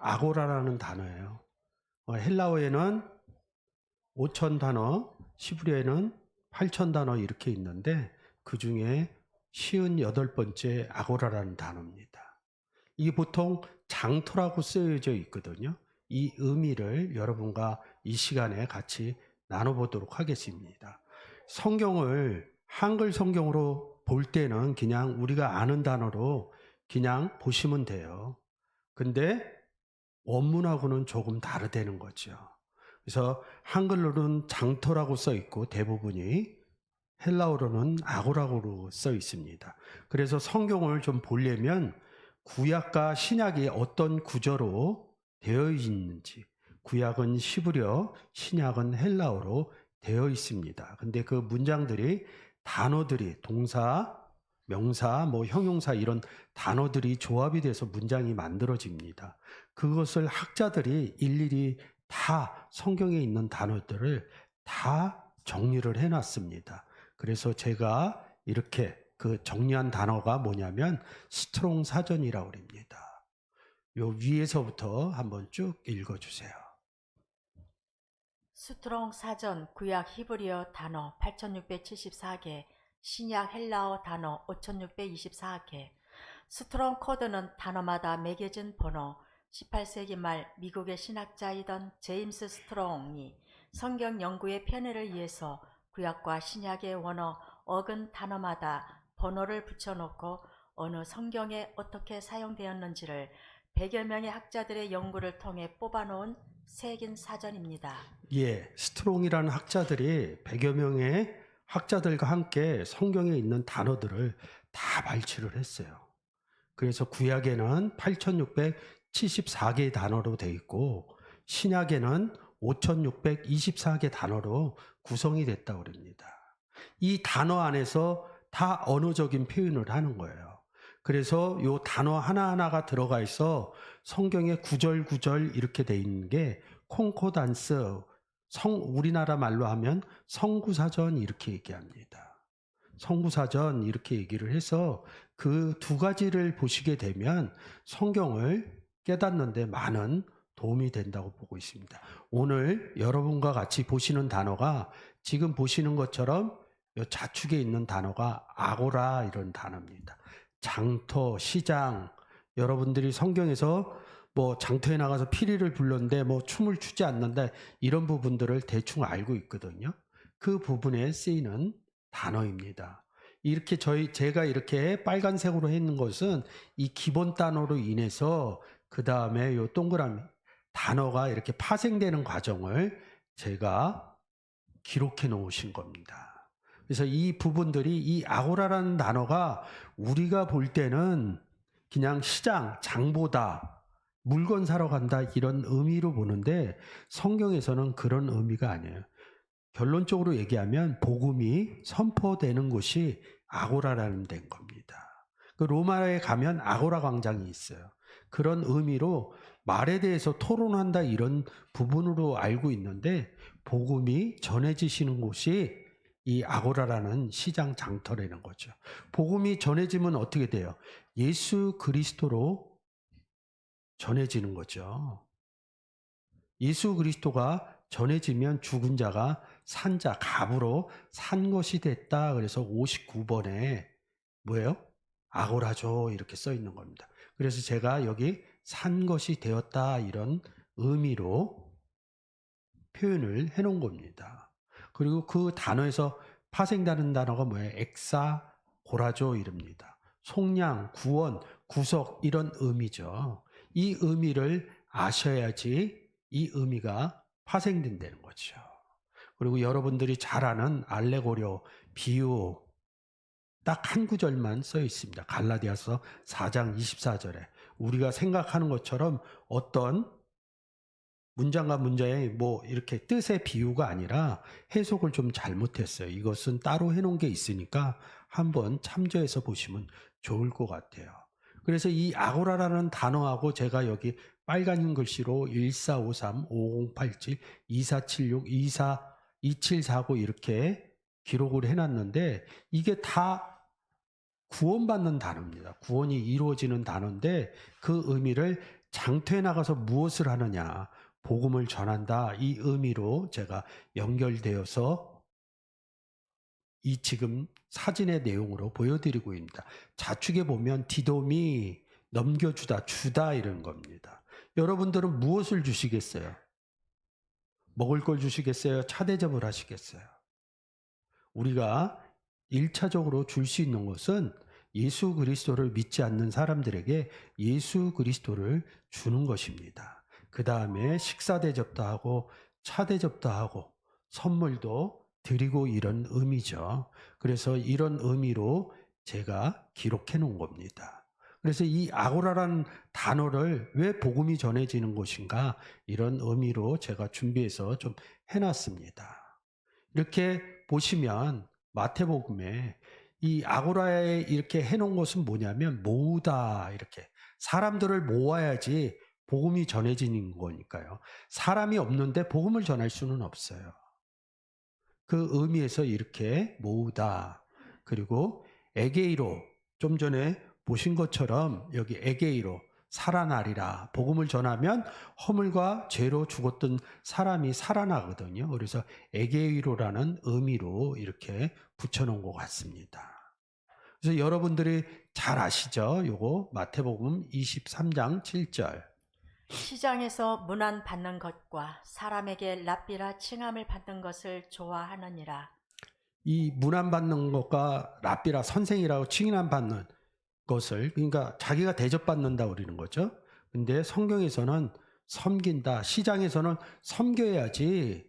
아고라라는 단어예요. 헬라어에는 5,000 단어, 히브리어에는 8,000 단어 이렇게 있는데 그 중에 58번째 아고라라는 단어입니다. 이게 보통 장터라고 쓰여져 있거든요. 이 의미를 여러분과 이 시간에 같이 나눠보도록 하겠습니다. 성경을 한글 성경으로 볼 때는 그냥 우리가 아는 단어로 그냥 보시면 돼요. 근데 원문하고는 조금 다르다는 거죠. 그래서 한글로는 장터라고 써 있고 대부분이 헬라어로는 아고라고로 써 있습니다. 그래서 성경을 좀 보려면 구약과 신약이 어떤 구조로 되어 있는지, 구약은 히브리어, 신약은 헬라어로 되어 있습니다. 근데 그 문장들이 단어들이 동사, 명사, 형용사 이런 단어들이 조합이 돼서 문장이 만들어집니다. 그것을 학자들이 일일이 다 성경에 있는 단어들을 다 정리를 해놨습니다. 그래서 제가 이렇게 그 정리한 단어가 뭐냐면 스트롱 사전이라고 합니다. 요 위에서부터 한번 쭉 읽어주세요. 스트롱 사전 구약 히브리어 단어 8674개, 신약 헬라어 단어 5624개. 스트롱 코드는 단어마다 매겨진 번호. 18세기 말 미국의 신학자이던 제임스 스트롱이 성경 연구의 편의를 위해서 구약과 신약의 원어 어근 단어마다 번호를 붙여놓고 어느 성경에 어떻게 사용되었는지를 100여 명의 학자들의 연구를 통해 뽑아놓은 새긴 사전입니다. 예, 스트롱이라는 학자들이 100여 명의 학자들과 함께 성경에 있는 단어들을 다 발췌를 했어요. 그래서 구약에는 8674개의 단어로 되어 있고 신약에는 5624개 단어로 구성이 됐다고 합니다. 이 단어 안에서 다 언어적인 표현을 하는 거예요. 그래서 이 단어 하나하나가 들어가 있어 성경에 구절구절 이렇게 돼 있는 게 콩코단스, 우리나라 말로 하면 성구사전 이렇게 얘기합니다. 성구사전 이렇게 얘기를 해서 그 두 가지를 보시게 되면 성경을 깨닫는데 많은 도움이 된다고 보고 있습니다. 오늘 여러분과 같이 보시는 단어가 지금 보시는 것처럼 이 좌측에 있는 단어가 아고라 이런 단어입니다. 장터, 시장, 여러분들이 성경에서 장터에 나가서 피리를 불렀는데 춤을 추지 않는다 이런 부분들을 대충 알고 있거든요. 그 부분에 쓰이는 단어입니다. 이렇게 제가 이렇게 빨간색으로 했는 것은 이 기본 단어로 인해서 그 다음에 요 동그라미 단어가 이렇게 파생되는 과정을 제가 기록해 놓으신 겁니다. 그래서 이 부분들이 이 아고라라는 단어가 우리가 볼 때는 그냥 시장, 장보다 물건 사러 간다 이런 의미로 보는데 성경에서는 그런 의미가 아니에요. 결론적으로 얘기하면 복음이 선포되는 곳이 아고라라는 데인 겁니다. 그 로마에 가면 아고라 광장이 있어요. 그런 의미로 말에 대해서 토론한다 이런 부분으로 알고 있는데 복음이 전해지시는 곳이 이 아고라라는 시장 장터라는 거죠. 복음이 전해지면 어떻게 돼요? 예수 그리스도로 전해지는 거죠. 예수 그리스도가 전해지면 죽은 자가 산 자, 갑으로 산 것이 됐다. 그래서 59번에 뭐예요? 아고라죠. 이렇게 써 있는 겁니다. 그래서 제가 여기 산 것이 되었다. 이런 의미로 표현을 해 놓은 겁니다. 그리고 그 단어에서 파생되는 단어가 뭐예요? 엑사, 고라죠. 이럽니다. 속량, 구원, 구속 이런 의미죠. 이 의미를 아셔야지 이 의미가 파생된다는 거죠. 그리고 여러분들이 잘 아는 알레고리오, 비유 딱 한 구절만 써 있습니다. 갈라디아서 4장 24절에 우리가 생각하는 것처럼 어떤 문장과 문장의 이렇게 뜻의 비유가 아니라 해석을 좀 잘못했어요. 이것은 따로 해놓은 게 있으니까 한번 참조해서 보시면 좋을 것 같아요. 그래서 이 아고라라는 단어하고 제가 여기 빨간 글씨로 1453, 5087, 2476, 2749 이렇게 기록을 해놨는데 이게 다 구원받는 단어입니다. 구원이 이루어지는 단어인데 그 의미를 장터에 나가서 무엇을 하느냐? 복음을 전한다. 이 의미로 제가 연결되어서 이 지금 사진의 내용으로 보여드리고 있습니다. 좌측에 보면 디돔이 넘겨주다, 주다 이런 겁니다. 여러분들은 무엇을 주시겠어요? 먹을 걸 주시겠어요? 차대접을 하시겠어요? 우리가 1차적으로 줄 수 있는 것은 예수 그리스도를 믿지 않는 사람들에게 예수 그리스도를 주는 것입니다. 그 다음에 식사 대접도 하고 차 대접도 하고 선물도 드리고 이런 의미죠. 그래서 이런 의미로 제가 기록해 놓은 겁니다. 그래서 이 아고라라는 단어를 왜 복음이 전해지는 것인가 이런 의미로 제가 준비해서 좀 해놨습니다. 이렇게 보시면 마태복음에 이 아고라에 이렇게 해놓은 것은 뭐냐면 모으다 이렇게 사람들을 모아야지 복음이 전해지는 거니까요. 사람이 없는데 복음을 전할 수는 없어요. 그 의미에서 이렇게 모으다. 그리고 에게이로 좀 전에 보신 것처럼 여기 에게이로 살아나리라. 복음을 전하면 허물과 죄로 죽었던 사람이 살아나거든요. 그래서 에게이로라는 의미로 이렇게 붙여놓은 것 같습니다. 그래서 여러분들이 잘 아시죠? 요거 마태복음 23장 7절. 시장에서 문안 받는 것과 사람에게 랍비라 칭함을 받는 것을 좋아하느니라. 이 문안 받는 것과 랍비라 선생이라고 칭함 받는 것을 그러니까 자기가 대접받는다 그러는 거죠. 근데 성경에서는 섬긴다. 시장에서는 섬겨야지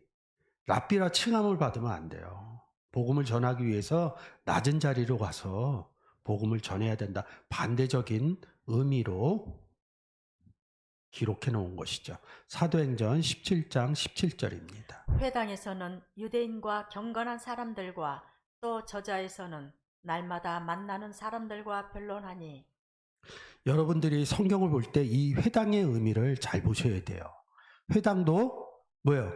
랍비라 칭함을 받으면 안 돼요. 복음을 전하기 위해서 낮은 자리로 가서 복음을 전해야 된다. 반대적인 의미로 기록해 놓은 것이죠. 사도행전 17장 17절입니다. 회당에서는 유대인과 경건한 사람들과 또 저자에서는 날마다 만나는 사람들과 변론하니. 여러분들이 성경을 볼 때 이 회당의 의미를 잘 보셔야 돼요. 회당도 뭐예요?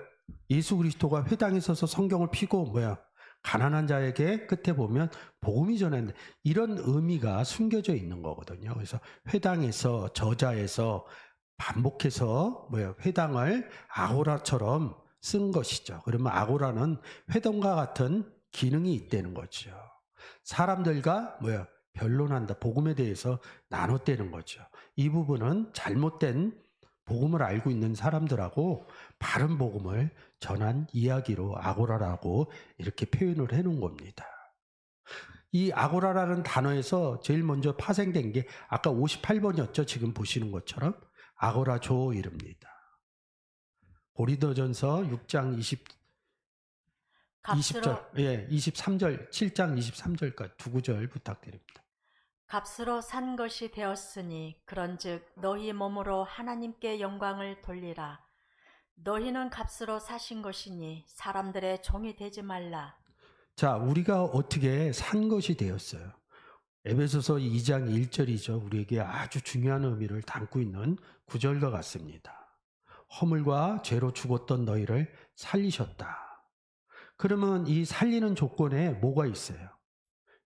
예수 그리스도가 회당에 서서 성경을 피고 뭐야? 가난한 자에게 끝에 보면 복음이 전하는데 이런 의미가 숨겨져 있는 거거든요. 그래서 회당에서 저자에서 반복해서 뭐야? 회당을 아고라처럼 쓴 것이죠. 그러면 아고라는 회당과 같은 기능이 있다는 거죠. 사람들과 뭐야? 변론한다. 복음에 대해서 나눴다는 거죠. 이 부분은 잘못된 복음을 알고 있는 사람들하고 바른 복음을 전한 이야기로 아고라라고 이렇게 표현을 해놓은 겁니다. 이 아고라라는 단어에서 제일 먼저 파생된 게 아까 58번이었죠. 지금 보시는 것처럼 아고라조 이릅니다. 고린도전서 6장 20절, 예, 23절, 7장 23절까지 두 구절 부탁드립니다. 값으로 산 것이 되었으니 그런즉 너희 몸으로 하나님께 영광을 돌리라. 너희는 값으로 사신 것이니 사람들의 종이 되지 말라. 자, 우리가 어떻게 산 것이 되었어요? 에베소서 2장 1절이죠. 우리에게 아주 중요한 의미를 담고 있는 구절과 같습니다. 허물과 죄로 죽었던 너희를 살리셨다. 그러면 이 살리는 조건에 뭐가 있어요?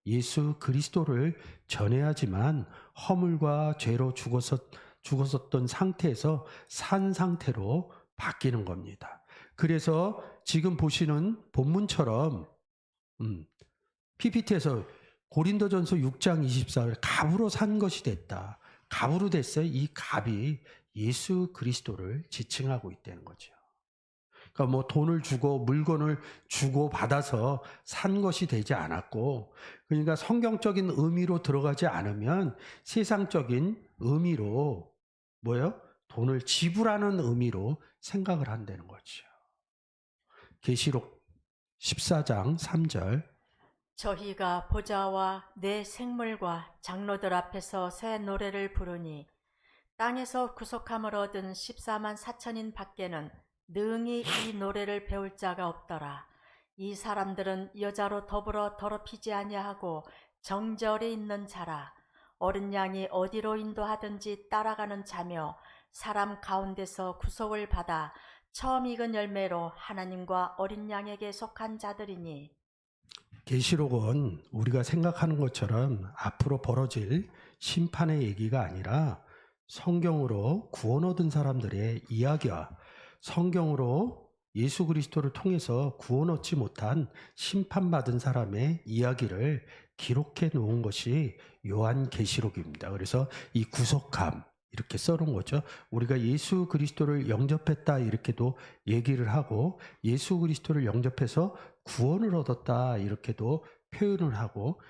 예수 그리스도를 전해야지만 허물과 죄로 죽었었던 상태에서 산 상태로 바뀌는 겁니다. 그래서 지금 보시는 본문처럼 PPT에서 고린도전서 6장 24절 갑으로 산 것이 됐다. 갑으로 됐어요. 이 갑이 예수 그리스도를 지칭하고 있다는 거죠. 그러니까 뭐 돈을 주고 물건을 주고 받아서 산 것이 되지 않았고, 그러니까 성경적인 의미로 들어가지 않으면 세상적인 의미로 뭐예요? 돈을 지불하는 의미로 생각을 한다는 거죠. 계시록 14장 3절. 저희가 보좌와 내 생물과 장로들 앞에서 새 노래를 부르니 땅에서 구속함을 얻은 14만 4천인 밖에는 능히 이 노래를 배울 자가 없더라. 이 사람들은 여자로 더불어 더럽히지 아니하고 정절이 있는 자라. 어린 양이 어디로 인도하든지 따라가는 자며 사람 가운데서 구속을 받아 처음 익은 열매로 하나님과 어린 양에게 속한 자들이니. 계시록은 우리가 생각하는 것처럼 앞으로 벌어질 심판의 얘기가 아니라 성경으로 구원 얻은 사람들의 이야기와 성경으로 예수 그리스도를 통해서 구원 얻지 못한 심판받은 사람의 이야기를 기록해 놓은 것이 요한계시록입니다. 그래서 이 구속함 이렇게 써놓은 거죠. 우리가 예수 그리스도를 영접했다 이렇게도 얘기를 하고 예수 그리스도를 영접해서 구원을 얻었다 이렇게도 표현을 하고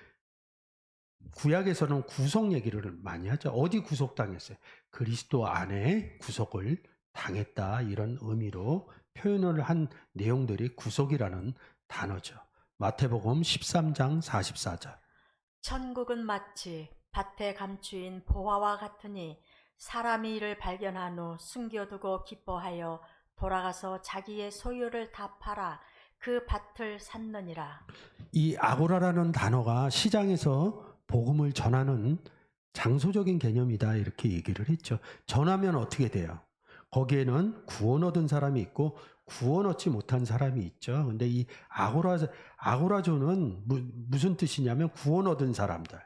구약에서는 구속 얘기를 많이 하죠. 어디 구속당했어요? 그리스도 안에 구속을 당했다 이런 의미로 표현을 한 내용들이 구속이라는 단어죠. 마태복음 13장 44절. 천국은 마치 밭에 감추인 보화와 같으니 사람이 이를 발견한 후 숨겨두고 기뻐하여 돌아가서 자기의 소유를 다 팔아 그 밭을 샀느니라. 이 아고라라는 단어가 시장에서 복음을 전하는 장소적인 개념이다 이렇게 얘기를 했죠. 전하면 어떻게 돼요? 거기에는 구원 얻은 사람이 있고 구원 얻지 못한 사람이 있죠. 근데 이 아고라조는 무슨 뜻이냐면 구원 얻은 사람들.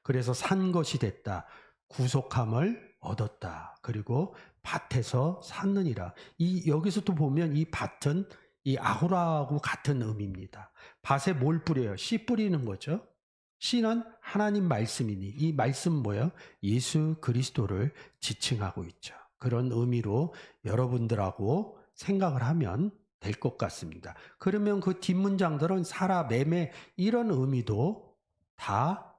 그래서 산 것이 됐다. 구속함을 얻었다. 그리고 밭에서 샀느니라. 여기서 또 보면 이 밭은 이 아고라하고 같은 의미입니다. 밭에 뭘 뿌려요? 씨 뿌리는 거죠. 씨는 하나님 말씀이니 이 말씀 뭐예요? 예수 그리스도를 지칭하고 있죠. 그런 의미로 여러분들하고 생각을 하면 될 것 같습니다. 그러면 그 뒷문장들은 사라, 매매 이런 의미도 다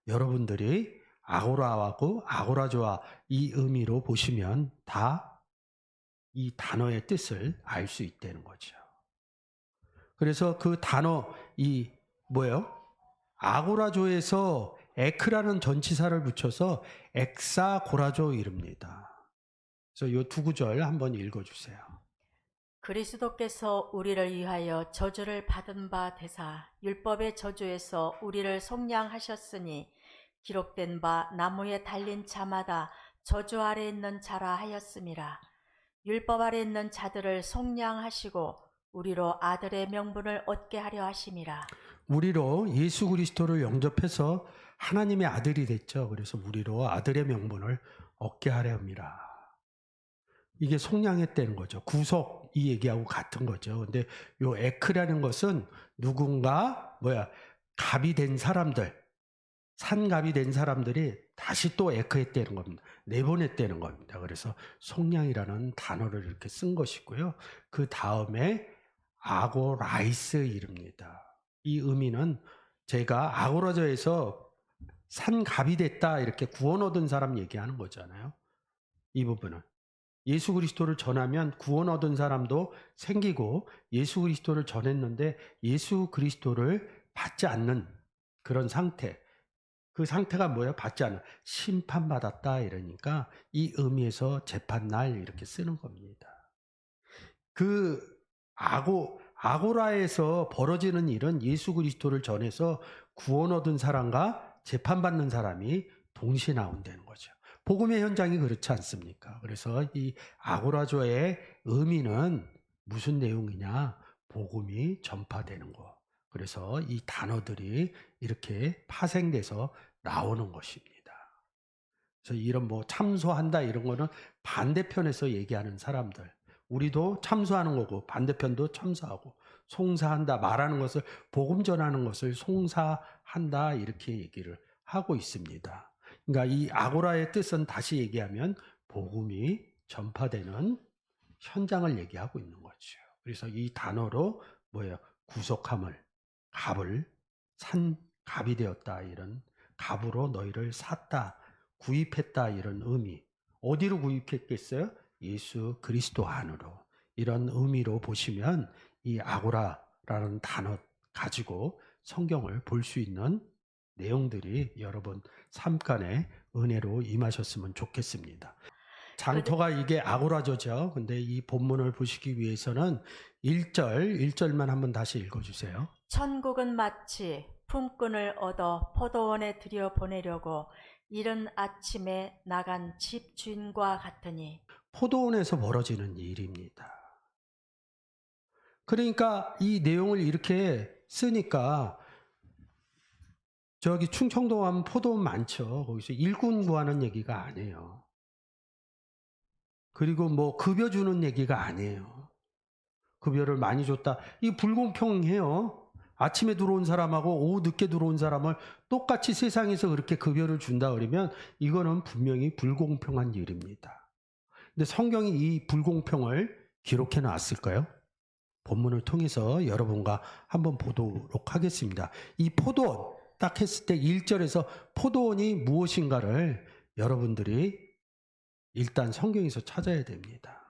여러분들이 아고라하고 아고라조와 이 의미로 보시면 다 이 단어의 뜻을 알 수 있다는 거죠. 그래서 그 단어 이 뭐예요? 아고라조에서 에크라는 전치사를 붙여서 엑사고라조 이릅니다. 그래서 이 두 구절 한번 읽어주세요. 그리스도께서 우리를 위하여 저주를 받은 바 되사 율법의 저주에서 우리를 속량하셨으니 기록된 바 나무에 달린 자마다 저주 아래 있는 자라 하였음이라. 율법 아래 있는 자들을 속량하시고 우리로 아들의 명분을 얻게 하려 하심이라. 우리로 예수 그리스도를 영접해서 하나님의 아들이 됐죠. 그래서 우리로 아들의 명분을 얻게 하려 합니다. 이게 속량했다는 거죠. 구속 이 얘기하고 같은 거죠. 근데 요 에크라는 것은 누군가 갑이 된 사람들, 산갑이 된 사람들이 다시 또 에크했다는 겁니다. 내보냈다는 겁니다. 그래서 속량이라는 단어를 이렇게 쓴 것이고요. 그 다음에 아고라이스 이릅니다. 이 의미는 제가 아고라저에서 산갑이 됐다 이렇게 구원 얻은 사람 얘기하는 거잖아요. 이 부분은 예수 그리스도를 전하면 구원 얻은 사람도 생기고 예수 그리스도를 전했는데 예수 그리스도를 받지 않는 그런 상태. 그 상태가 뭐예요? 받지 않는 심판받았다 이러니까 이 의미에서 재판날 이렇게 쓰는 겁니다. 그 아고라에서 벌어지는 일은 예수 그리스도를 전해서 구원 얻은 사람과 재판받는 사람이 동시에 나온다는 거죠. 복음의 현장이 그렇지 않습니까? 그래서 이 아고라조의 의미는 무슨 내용이냐? 복음이 전파되는 거. 그래서 이 단어들이 이렇게 파생돼서 나오는 것입니다. 그래서 이런 참소한다 이런 거는 반대편에서 얘기하는 사람들. 우리도 참소하는 거고 반대편도 참소하고 송사한다 말하는 것을 복음 전하는 것을 송사한다 이렇게 얘기를 하고 있습니다. 그러니까 이 아고라의 뜻은 다시 얘기하면 복음이 전파되는 현장을 얘기하고 있는 거죠. 그래서 이 단어로 구속함을 갑을 산 갑이 되었다 이런 갑으로 너희를 샀다 구입했다 이런 의미. 어디로 구입했겠어요? 예수 그리스도 안으로. 이런 의미로 보시면 이 아고라라는 단어 가지고 성경을 볼 수 있는 내용들이 여러분 삶간에 은혜로 임하셨으면 좋겠습니다. 장터가 이게 아고라조죠. 근데 이 본문을 보시기 위해서는 1절만 한번 다시 읽어주세요. 천국은 마치 품꾼을 얻어 포도원에 들여보내려고 이른 아침에 나간 집 주인과 같으니. 포도원에서 벌어지는 일입니다. 그러니까 이 내용을 이렇게 쓰니까 저기 충청도 가면 포도원 많죠. 거기서 일꾼 구하는 얘기가 아니에요. 그리고 뭐 급여 주는 얘기가 아니에요. 급여를 많이 줬다. 이 불공평해요. 아침에 들어온 사람하고 오후 늦게 들어온 사람을 똑같이 세상에서 그렇게 급여를 준다 그러면 이거는 분명히 불공평한 일입니다. 근데 성경이 이 불공평을 기록해 놨을까요? 본문을 통해서 여러분과 한번 보도록 하겠습니다. 이 포도원 딱 했을 때 1절에서 포도원이 무엇인가를 여러분들이 일단 성경에서 찾아야 됩니다.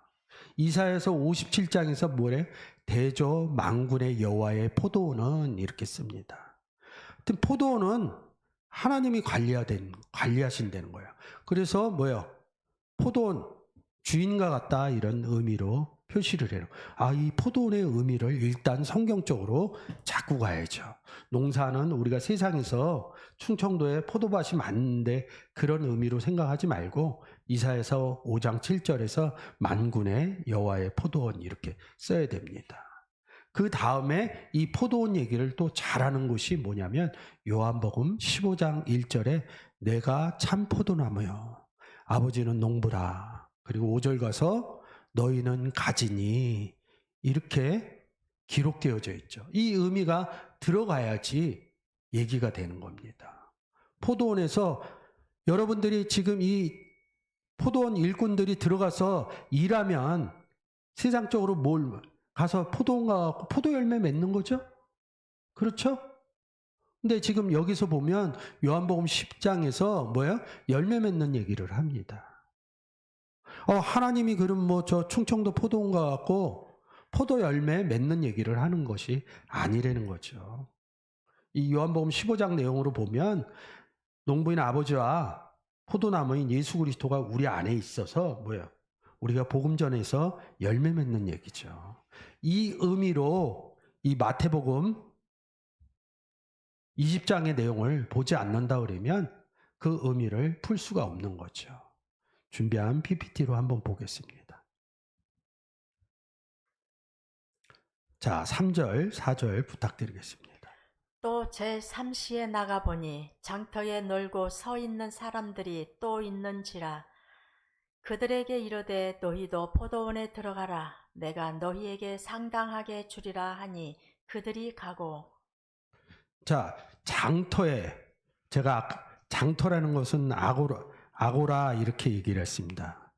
이사야서 57장에서 뭐래? 대저 만군의 여호와의 포도원은 이렇게 씁니다. 하여튼 포도원은 하나님이 관리하신다는 거예요. 그래서 뭐예요? 포도원 주인과 같다 이런 의미로 표시를 해요. 아, 이 포도원의 의미를 일단 성경적으로 잡고 가야죠. 농사는 우리가 세상에서 충청도에 포도밭이 많은데 그런 의미로 생각하지 말고 이사야서 5장 7절에서 만군의 여호와의 포도원 이렇게 써야 됩니다. 그 다음에 이 포도원 얘기를 또 잘하는 곳이 뭐냐면 요한복음 15장 1절에 내가 참 포도나무요 아버지는 농부라. 그리고 5절 가서 너희는 가지니 이렇게 기록되어져 있죠. 이 의미가 들어가야지 얘기가 되는 겁니다. 포도원에서 여러분들이 지금 이 포도원 일꾼들이 들어가서 일하면 세상적으로 뭘 가서 포도원 가서 포도 열매 맺는 거죠? 그렇죠? 근데 지금 여기서 보면 요한복음 10장에서 뭐야? 열매 맺는 얘기를 합니다. 하나님이 그럼 뭐 저 충청도 포도원 가갖고 포도 열매 맺는 얘기를 하는 것이 아니라는 거죠. 이 요한복음 15장 내용으로 보면 농부인 아버지와 포도나무인 예수 그리스도가 우리 안에 있어서 뭐야? 우리가 복음 전해서 열매 맺는 얘기죠. 이 의미로 이 마태복음 20장의 내용을 보지 않는다 그러면 그 의미를 풀 수가 없는 거죠. 준비한 PPT로 한번 보겠습니다. 자, 3절, 4절 부탁드리겠습니다. 또 제3시에 나가보니 장터에 놀고 서 있는 사람들이 또 있는지라. 그들에게 이르되 너희도 포도원에 들어가라. 내가 너희에게 상당하게 주리라 하니 그들이 가고. 자, 장터에 제가 장터라는 것은 아고라 이렇게 얘기를 했습니다.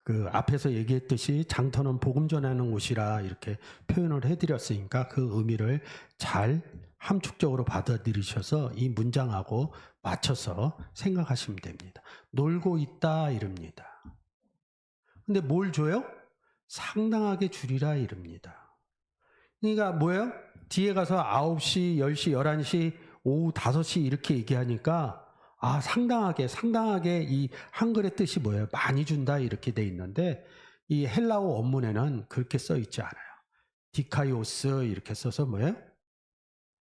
그 앞에서 얘기했듯이 장터는 복음 전하는 곳이라 이렇게 표현을 해드렸으니까 그 의미를 잘 함축적으로 받아들이셔서 이 문장하고 맞춰서 생각하시면 됩니다. 놀고 있다 이럽니다. 근데 뭘 줘요? 상당하게 주리라 이럽니다. 그러니까 뭐예요? 뒤에 가서 9시, 10시, 11시, 오후 5시 이렇게 얘기하니까 상당하게 이 한글의 뜻이 뭐예요? 많이 준다 이렇게 돼 있는데 이 헬라어 원문에는 그렇게 써 있지 않아요. 디카이오스 이렇게 써서 뭐예요?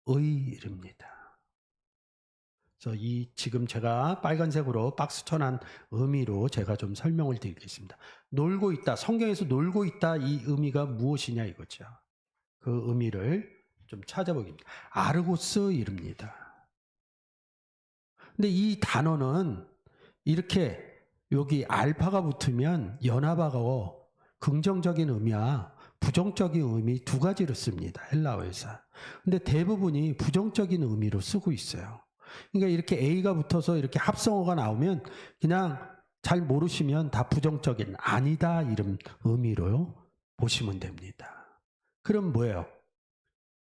의입니다. 그래서 이 지금 제가 빨간색으로 박스 쳐난 의미로 제가 좀 설명을 드리겠습니다. 놀고 있다. 성경에서 놀고 있다 이 의미가 무엇이냐 이거죠. 그 의미를 좀 찾아보겠습니다. 아르고스입니다. 근데 이 단어는 이렇게 여기 알파가 붙으면 연합하고 긍정적인 의미와 부정적인 의미 두 가지로 씁니다. 헬라어에서. 근데 대부분이 부정적인 의미로 쓰고 있어요. 그러니까 이렇게 A가 붙어서 이렇게 합성어가 나오면 그냥 잘 모르시면 다 부정적인 아니다 이런 의미로 보시면 됩니다. 그럼 뭐예요?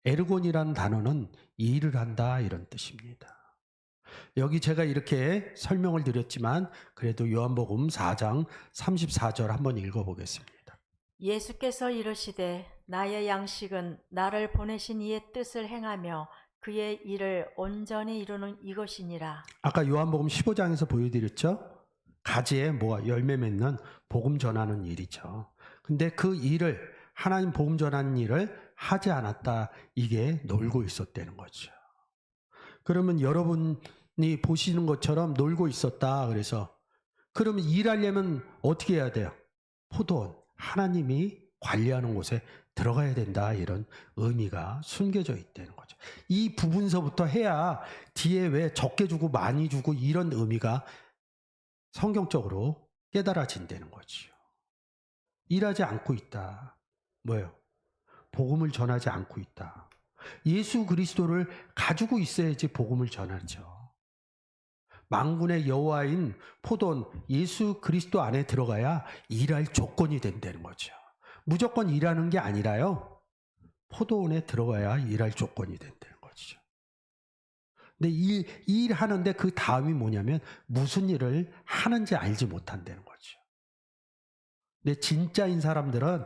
에르곤이라는 단어는 일을 한다 이런 뜻입니다. 여기 제가 이렇게 설명을 드렸지만 그래도 요한복음 4장 34절 한번 읽어보겠습니다. 예수께서 이르시되 나의 양식은 나를 보내신 이의 뜻을 행하며 그의 일을 온전히 이루는 이것이니라. 아까 요한복음 15장에서 보여드렸죠? 가지에 뭐가 열매 맺는 복음 전하는 일이죠. 근데 그 일을 하나님 복음 전하는 일을 하지 않았다. 이게 놀고 있었다는 거죠. 그러면 여러분이 보시는 것처럼 놀고 있었다. 그래서 그러면 일하려면 어떻게 해야 돼요? 포도원, 하나님이 관리하는 곳에 들어가야 된다. 이런 의미가 숨겨져 있다는 거죠. 이 부분서부터 해야 뒤에 왜 적게 주고 많이 주고 이런 의미가 성경적으로 깨달아진다는 거죠. 일하지 않고 있다. 뭐예요? 복음을 전하지 않고 있다. 예수 그리스도를 가지고 있어야지 복음을 전하죠. 만군의 여호와인 포도원 예수 그리스도 안에 들어가야 일할 조건이 된다는 거죠. 무조건 일하는 게 아니라요. 포도원에 들어가야 일할 조건이 된다는 거죠. 근데 일하는데 그 다음이 뭐냐면 무슨 일을 하는지 알지 못한다는 거죠. 근데 진짜인 사람들은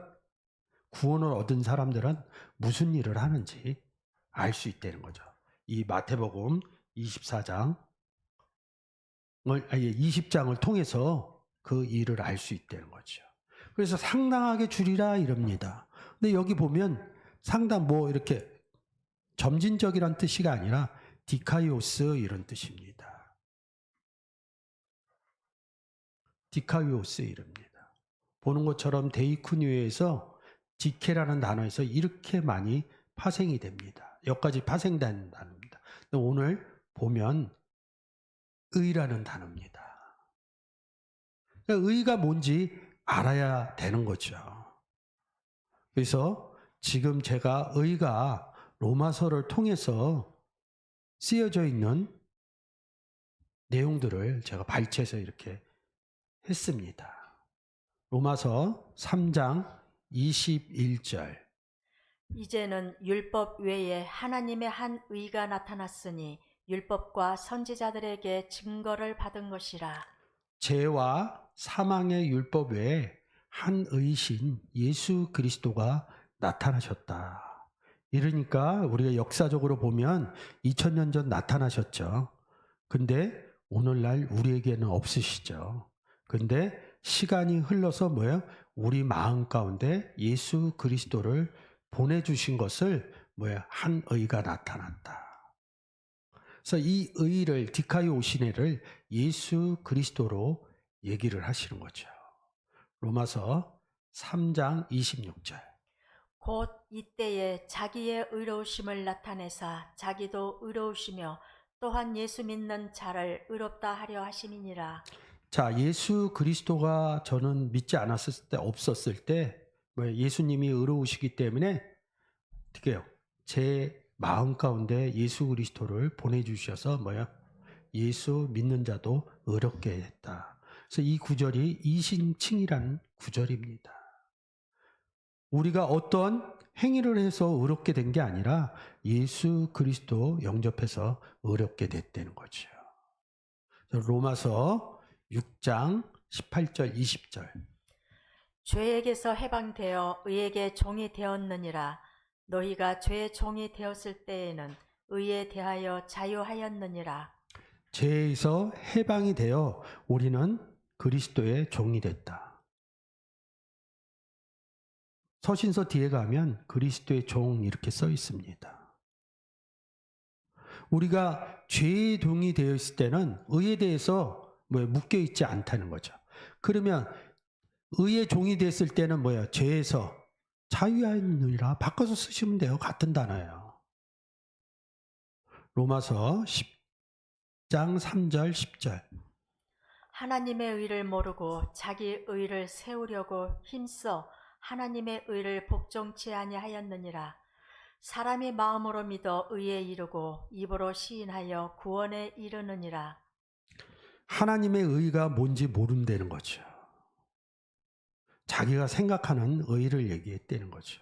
구원을 얻은 사람들은 무슨 일을 하는지 알 수 있다는 거죠. 이 마태복음 24장 20장을 통해서 그 일을 알 수 있다는 거죠. 그래서 상당하게 줄이라 이럽니다. 근데 여기 보면 상당 뭐 이렇게 점진적이란 뜻이 아니라 디카이오스 이런 뜻입니다. 디카이오스 이럽니다. 보는 것처럼 데이쿠니오에서 디케라는 단어에서 이렇게 많이 파생이 됩니다. 여기까지 파생된 단어입니다. 근데 오늘 보면 의라는 단어입니다. 그러니까 의가 뭔지 알아야 되는 거죠. 그래서 지금 제가 의가 로마서를 통해서 쓰여져 있는 내용들을 제가 발췌해서 이렇게 했습니다. 로마서 3장 21절. 이제는 율법 외에 하나님의 한 의가 나타났으니 율법과 선지자들에게 증거를 받은 것이라. 죄와 사망의 율법 외에 한 의신 예수 그리스도가 나타나셨다. 이러니까 우리가 역사적으로 보면 2000년 전 나타나셨죠. 근데 오늘날 우리에게는 없으시죠. 근데 시간이 흘러서 뭐예요? 우리 마음 가운데 예수 그리스도를 보내주신 것을 뭐야? 한 의가 나타났다. 그래서 이 의를 디카이오시네를 예수 그리스도로 얘기를 하시는 거죠. 로마서 3장 26절. 곧 이때에 자기의 의로우심을 나타내사 자기도 의로우시며 또한 예수 믿는 자를 의롭다 하려 하심이니라. 자, 예수 그리스도가 저는 믿지 않았을 때, 없었을 때, 예수님이 의로우시기 때문에 어떻게 해요? 제 마음 가운데 예수 그리스도를 보내주셔서 예수 믿는 자도 의롭게 했다. 그래서 이 구절이 이신칭이라는 구절입니다. 우리가 어떤 행위를 해서 의롭게 된 게 아니라 예수 그리스도 영접해서 의롭게 됐다는 거죠. 로마서 6장 18절 20절. 죄에게서 해방되어 의에게 종이 되었느니라. 너희가 죄의 종이 되었을 때에는 의에 대하여 자유하였느니라. 죄에서 해방이 되어 우리는 그리스도의 종이 됐다. 서신서 뒤에 가면 그리스도의 종 이렇게 써 있습니다. 우리가 죄의 종이 되어 있을 때는 의에 대해서 묶여 있지 않다는 거죠. 그러면 의의 종이 됐을 때는 죄에서 자유하였느니라 바꿔서 쓰시면 돼요. 같은 단어예요. 로마서 10장 3절 10절. 하나님의 의를 모르고 자기 의를 세우려고 힘써 하나님의 의를 복종치 아니하였느니라. 사람이 마음으로 믿어 의에 이르고 입으로 시인하여 구원에 이르느니라. 하나님의 의가 뭔지 모른다는 거죠. 자기가 생각하는 의를 얘기했다는 거죠.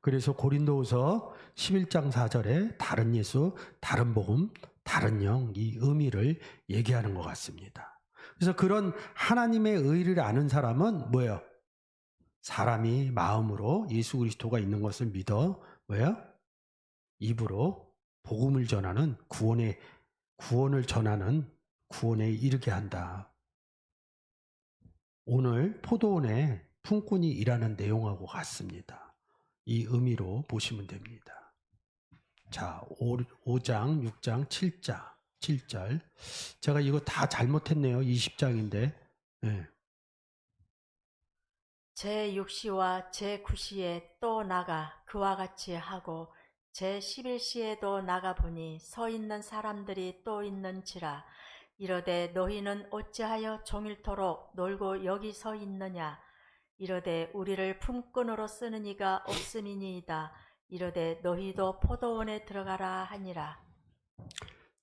그래서 고린도후서 11장 4절에 다른 예수, 다른 복음, 다른 영, 이 의미를 얘기하는 것 같습니다. 그래서 그런 하나님의 의를 아는 사람은 뭐예요? 사람이 마음으로 예수 그리스도가 있는 것을 믿어 입으로 복음을 전하는 구원을 전하는 구원에 이르게 한다. 오늘 포도원에 품꾼이 일하는 내용하고 같습니다. 이 의미로 보시면 됩니다. 자, 5장, 6장, 7절. 제가 이거 다 잘못했네요. 20장인데. 네. 제6시와 제9시에 또 나가 그와 같이 하고 제11시에도 나가보니 서 있는 사람들이 또 있는지라. 이르되 너희는 어찌하여 종일토록 놀고 여기 서 있느냐. 이르되 우리를 품꾼으로 쓰는 이가 없음이니이다. 이르되 너희도 포도원에 들어가라 하니라.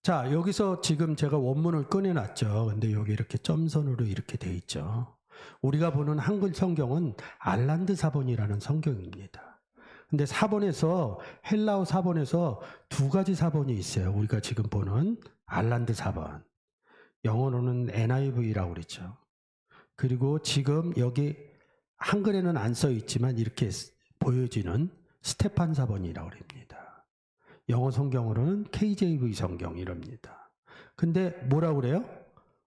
자, 여기서 지금 제가 원문을 꺼내놨죠. 근데 여기 이렇게 점선으로 이렇게 돼 있죠. 우리가 보는 한글 성경은 알란드 사본이라는 성경입니다. 근데 사본에서, 헬라어 사본에서 두 가지 사본이 있어요. 우리가 지금 보는 알란드 사본. 영어로는 NIV라고 그랬죠. 그리고 지금 여기 한글에는 안 써 있지만 이렇게 보여지는 스테판 사본이라고 합니다. 영어 성경으로는 KJV 성경 이럽니다. 근데 뭐라고 그래요?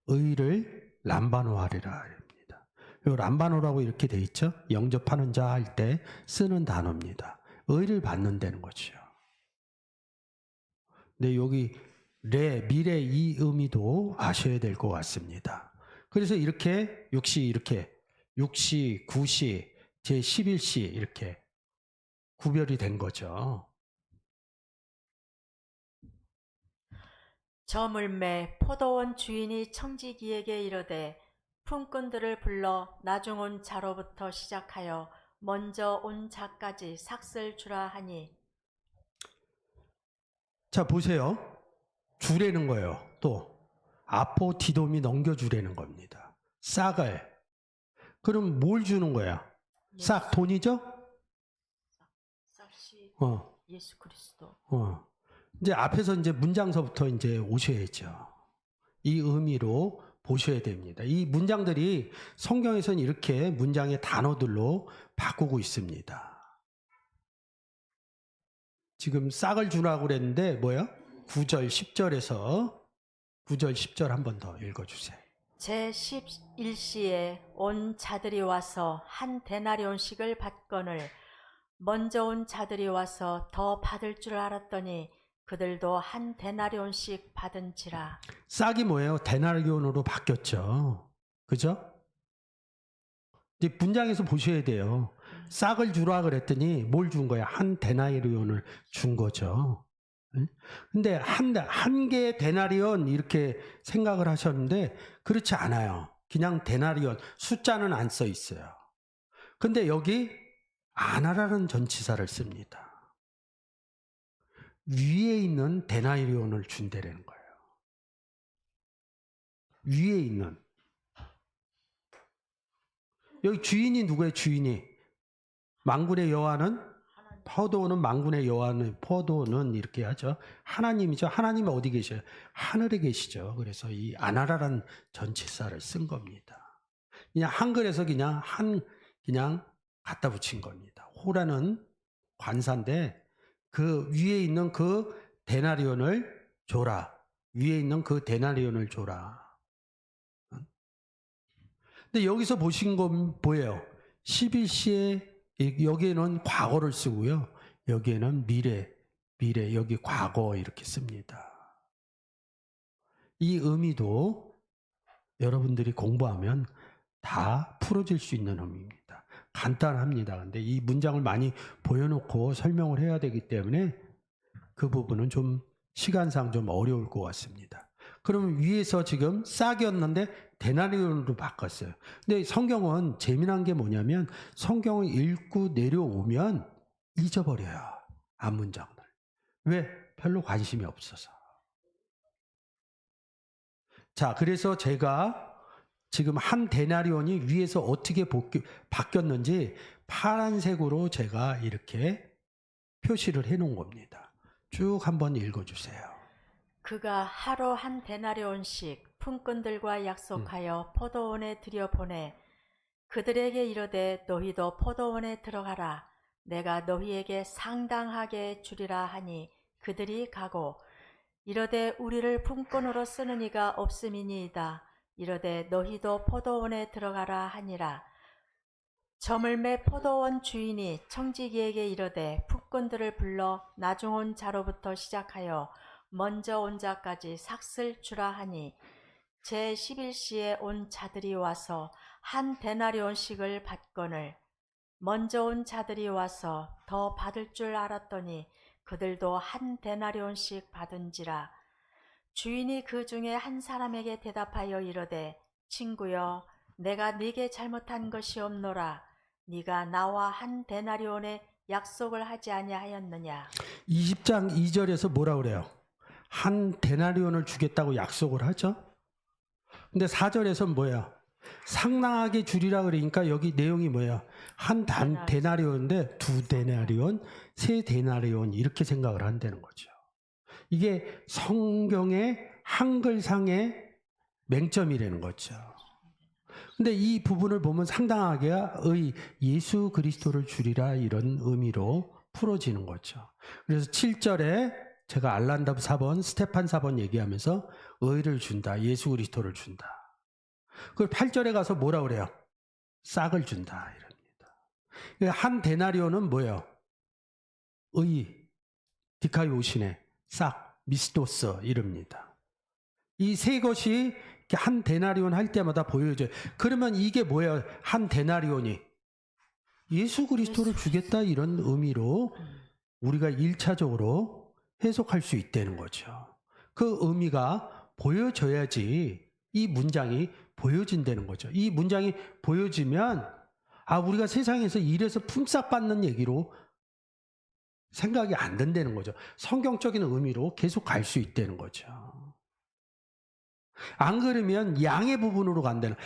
의를 람바노하리라 합니다. 이 람바노라고 이렇게 돼 있죠? 영접하는 자 할 때 쓰는 단어입니다. 의를 받는다는 거죠. 근데 여기 미래 이 의미도 아셔야 될 것 같습니다. 그래서 이렇게 6시, 9시, 제11시 이렇게 구별이 된 거죠. 저물매 포도원 주인이 청지기에게 이르되 품꾼들을 불러 나중 온 자로부터 시작하여 먼저 온 자까지 삭슬 주라 하니. 자, 보세요. 주라는 거예요. 또 아포디돔이 넘겨주라는 겁니다. 싹을. 그럼 뭘 주는 거야? 싹 돈이죠? 싹시 어. 예수 그리스도. 이제 앞에서 이제 문장서부터 이제 오셔야죠. 이 의미로 보셔야 됩니다. 이 문장들이 성경에서는 이렇게 문장의 단어들로 바꾸고 있습니다. 지금 싹을 주라고 그랬는데 뭐야? 9절, 10절에서 9절, 10절 한 번 더 읽어주세요. 제11시에 온 자들이 와서 한 데나리온씩을 받거늘 먼저 온 자들이 와서 더 받을 줄 알았더니 그들도 한 데나리온씩 받은지라. 싹이 뭐예요? 데나리온으로 바뀌었죠. 그죠? 이제 문장에서 보셔야 돼요. 싹을 주라 그랬더니 뭘 준 거야? 한 데나리온을 준 거죠. 근데 한 개의 데나리온 이렇게 생각을 하셨는데 그렇지 않아요. 그냥 데나리온 숫자는 안 써 있어요. 근데 여기 아나라는 전치사를 씁니다. 위에 있는 데나리온을 준다는 거예요. 위에 있는. 여기 주인이 누구예요? 주인이. 만군의 여호와는 포도는 만군의 여호와는 포도는 이렇게 하죠. 하나님이죠. 하나님이 어디 계셔요? 하늘에 계시죠. 그래서 이 아나라란 전치사를 쓴 겁니다. 그냥 한글에서 그냥 갖다 붙인 겁니다. 호라는 관사인데 그 위에 있는 그 데나리온을 줘라. 위에 있는 그 데나리온을 줘라. 근데 여기서 보신 건 뭐예요? 11시에 여기에는 과거를 쓰고요. 여기에는 미래, 여기 과거 이렇게 씁니다. 이 의미도 여러분들이 공부하면 다 풀어질 수 있는 의미입니다. 간단합니다. 근데 이 문장을 많이 보여놓고 설명을 해야 되기 때문에 그 부분은 좀 시간상 좀 어려울 것 같습니다. 그러면 위에서 지금 싹이었는데 데나리온으로 바꿨어요. 근데 성경은 재미난 게 뭐냐면 성경을 읽고 내려오면 잊어버려요. 앞문장을. 왜? 별로 관심이 없어서. 자, 그래서 제가 지금 한 데나리온이 위에서 어떻게 바뀌었는지 파란색으로 제가 이렇게 표시를 해 놓은 겁니다. 쭉 한번 읽어주세요. 그가 하루 한 데나리온씩 품꾼들과 약속하여 포도원에 들여보내 그들에게 이르되 너희도 포도원에 들어가라. 내가 너희에게 상당하게 주리라 하니 그들이 가고 이르되 우리를 품꾼으로 쓰는 이가 없음이니이다. 이르되 너희도 포도원에 들어가라 하니라. 저물매 포도원 주인이 청지기에게 이르되 품꾼들을 불러 나중 온 자로부터 시작하여 먼저 온 자까지 삭슬 주라 하니 제11시에 온 자들이 와서 한 데나리온씩을 받거늘 먼저 온 자들이 와서 더 받을 줄 알았더니 그들도 한 데나리온씩 받은지라. 주인이 그 중에 한 사람에게 대답하여 이르되 친구여 내가 네게 잘못한 것이 없노라. 네가 나와 한 데나리온의 약속을 하지 아니하였느냐? 20장 2절에서 뭐라 그래요? 한 데나리온을 주겠다고 약속을 하죠. 근데 4절에서는 뭐야? 상당하게 주리라 그러니까 여기 내용이 뭐야? 한 데나리온인데 2데나리온, 3데나리온 이렇게 생각을 한다는 거죠. 이게 성경의 한글상의 맹점이라는 거죠. 근데 이 부분을 보면 상당하게 예수 그리스도를 주리라 이런 의미로 풀어지는 거죠. 그래서 7절에 제가 알란답 4번, 스테판 4번 얘기하면서 의를 준다, 예수 그리스도를 준다. 그 8절에 가서 뭐라 그래요? 싹을 준다 이럽니다. 한 데나리온은 뭐예요? 디카요시네, 싹, 미스도스 이럽니다. 이 세 것이 한 데나리온 할 때마다 보여져요. 그러면 이게 뭐예요? 한 데나리온이 예수 그리스도를 주겠다 이런 의미로 우리가 1차적으로 해석할 수 있다는 거죠. 그 의미가 보여져야지 이 문장이 보여진다는 거죠. 이 문장이 보여지면 우리가 세상에서 이래서 품삯 받는 얘기로 생각이 안 된다는 거죠. 성경적인 의미로 계속 갈 수 있다는 거죠. 안 그러면 양의 부분으로 간다는,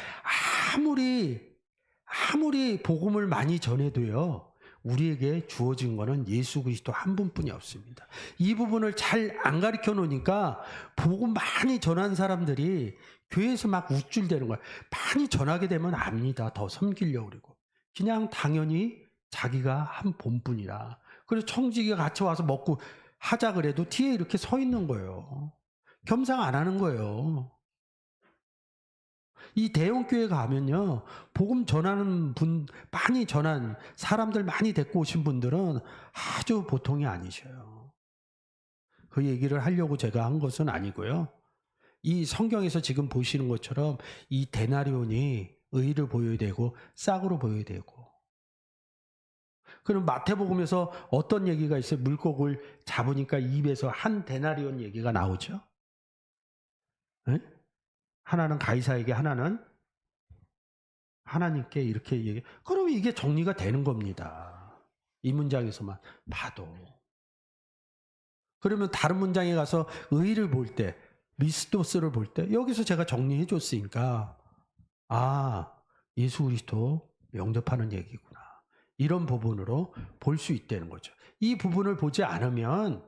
아무리 복음을 많이 전해도요, 우리에게 주어진 거는 예수 그리스도 한 분뿐이 없습니다. 이 부분을 잘 안 가르쳐 놓으니까 복음 많이 전한 사람들이 교회에서 막 우쭐대는 거야. 많이 전하게 되면 압니다. 더 섬기려고 그러고. 그냥 당연히 자기가 한 본뿐이라. 그래서 청지기가 같이 와서 먹고 하자 그래도 뒤에 이렇게 서 있는 거예요. 겸상 안 하는 거예요. 이 대형교회 가면요, 복음 전하는 분, 많이 전한 사람들 많이 데리고 오신 분들은 아주 보통이 아니셔요. 그 얘기를 하려고 제가 한 것은 아니고요. 이 성경에서 지금 보시는 것처럼 이 데나리온이 의를 보여야 되고 싹으로 보여야 되고. 그럼 마태복음에서 어떤 얘기가 있어요? 물고기를 잡으니까 입에서 한 데나리온 얘기가 나오죠. 네? 하나는 가이사에게, 하나는 하나님께 이렇게 얘기. 그러면 이게 정리가 되는 겁니다. 이 문장에서만 봐도. 그러면 다른 문장에 가서 의를 볼 때, 미스도스를 볼 때, 여기서 제가 정리해 줬으니까, 예수 그리스도 영접하는 얘기구나. 이런 부분으로 볼 수 있다는 거죠. 이 부분을 보지 않으면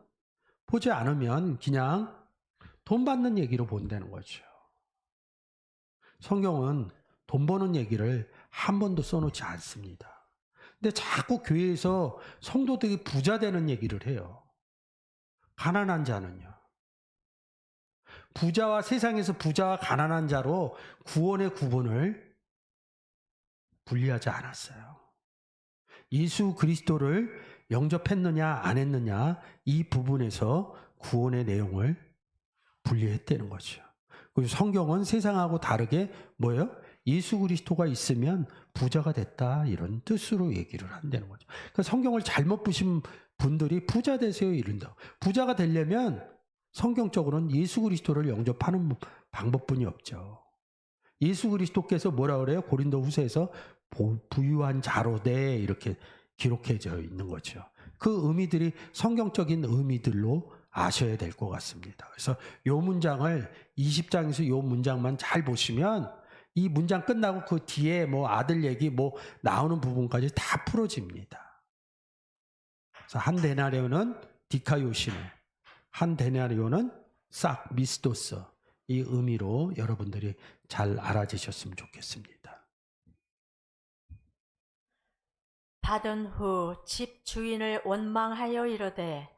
그냥 돈 받는 얘기로 본다는 거죠. 성경은 돈 버는 얘기를 한 번도 써놓지 않습니다. 근데 자꾸 교회에서 성도들이 부자 되는 얘기를 해요. 가난한 자는요. 부자와 세상에서 부자와 가난한 자로 구원의 구분을 분리하지 않았어요. 예수 그리스도를 영접했느냐 안 했느냐 이 부분에서 구원의 내용을 분리했다는 거죠. 그리고 성경은 세상하고 다르게 뭐예요? 예수 그리스도가 있으면 부자가 됐다 이런 뜻으로 얘기를 한다는 거죠. 그러니까 성경을 잘못 보신 분들이 부자 되세요 이런다. 부자가 되려면 성경적으로는 예수 그리스도를 영접하는 방법뿐이 없죠. 예수 그리스도께서 뭐라 그래요? 고린도 후서에서 부유한 자로 돼 이렇게 기록해져 있는 거죠. 그 의미들이 성경적인 의미들로 아셔야 될 것 같습니다. 그래서 이 문장을 20장에서 이 문장만 잘 보시면 이 문장 끝나고 그 뒤에 뭐 아들 얘기 뭐 나오는 부분까지 다 풀어집니다. 그래서 한 데나리온은 디카요시네, 한 데나리온은 싹 미스도스 이 의미로 여러분들이 잘 알아주셨으면 좋겠습니다. 받은 후 집 주인을 원망하여 이르되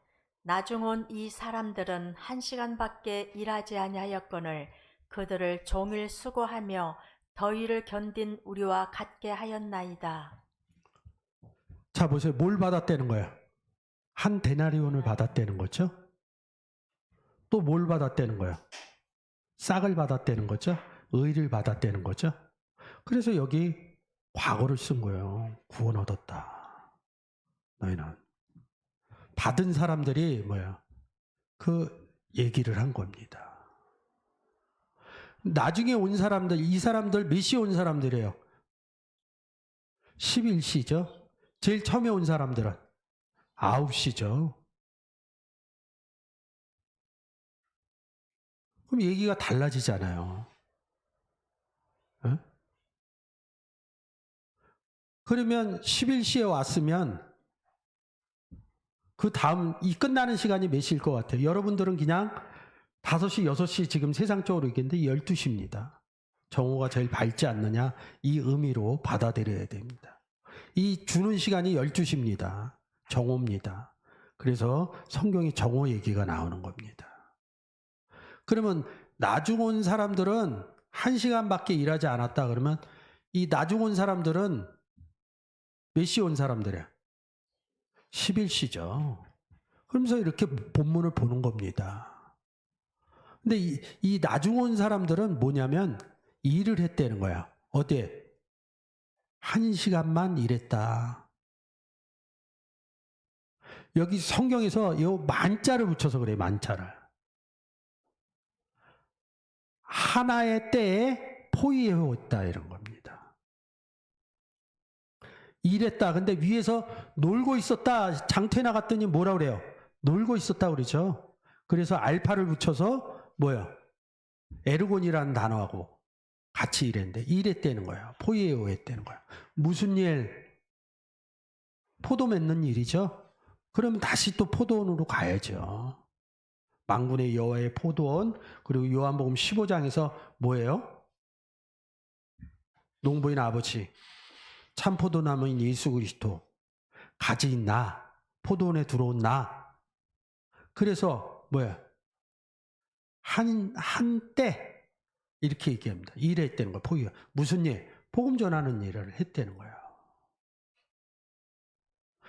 나중 온 이 사람들은 1시간밖에 일하지 아니하였거늘 그들을 종일 수고하며 더위를 견딘 우리와 같게 하였나이다. 자 보세요. 뭘 받았다는 거예요? 한 데나리온을 받았다는 거죠. 또 뭘 받았다는 거예요? 싹을 받았다는 거죠. 의를 받았다는 거죠. 그래서 여기 과거를 쓴 거예요. 구원 얻었다. 너희는. 받은 사람들이 뭐야? 그 얘기를 한 겁니다. 나중에 온 사람들, 이 사람들 몇 시에 온 사람들이에요? 11시죠. 제일 처음에 온 사람들은 9시죠. 그럼 얘기가 달라지잖아요. 어? 그러면 11시에 왔으면 그 다음 이 끝나는 시간이 몇 시일 것 같아요? 여러분들은 그냥 5시, 6시 지금 세상적으로 얘기했는데 12시입니다. 정오가 제일 밝지 않느냐 이 의미로 받아들여야 됩니다. 이 주는 시간이 12시입니다. 정오입니다. 그래서 성경이 정오 얘기가 나오는 겁니다. 그러면 나중 온 사람들은 1시간밖에 일하지 않았다 그러면 이 나중 온 사람들은 몇 시 온 사람들이야? 11시죠. 그러면서 이렇게 본문을 보는 겁니다. 근데 이 나중 온 사람들은 뭐냐면 일을 했다는 거야. 어디에? 1시간만 일했다. 여기 성경에서 요 만자를 붙여서 그래, 만자를. 하나의 때에 포위해왔다 이런 겁니다. 일했다. 근데 위에서 놀고 있었다. 장터에 나갔더니 뭐라 그래요? 놀고 있었다 그러죠. 그래서 알파를 붙여서 뭐야? 에르곤이라는 단어하고 같이 일했는데 일했다는 거예요. 포이에오했다는 거예요. 무슨 일? 포도 맺는 일이죠. 그러면 다시 또 포도원으로 가야죠. 만군의 여호와의 포도원. 그리고 요한복음 15장에서 뭐예요? 농부인 아버지, 참 포도나무인 예수 그리스도, 가지인 나, 포도원에 들어온 나. 그래서 뭐야? 한때 이렇게 얘기합니다. 일했다는 거예요. 포기가. 무슨 일? 복음 전하는 일을 했다는 거예요.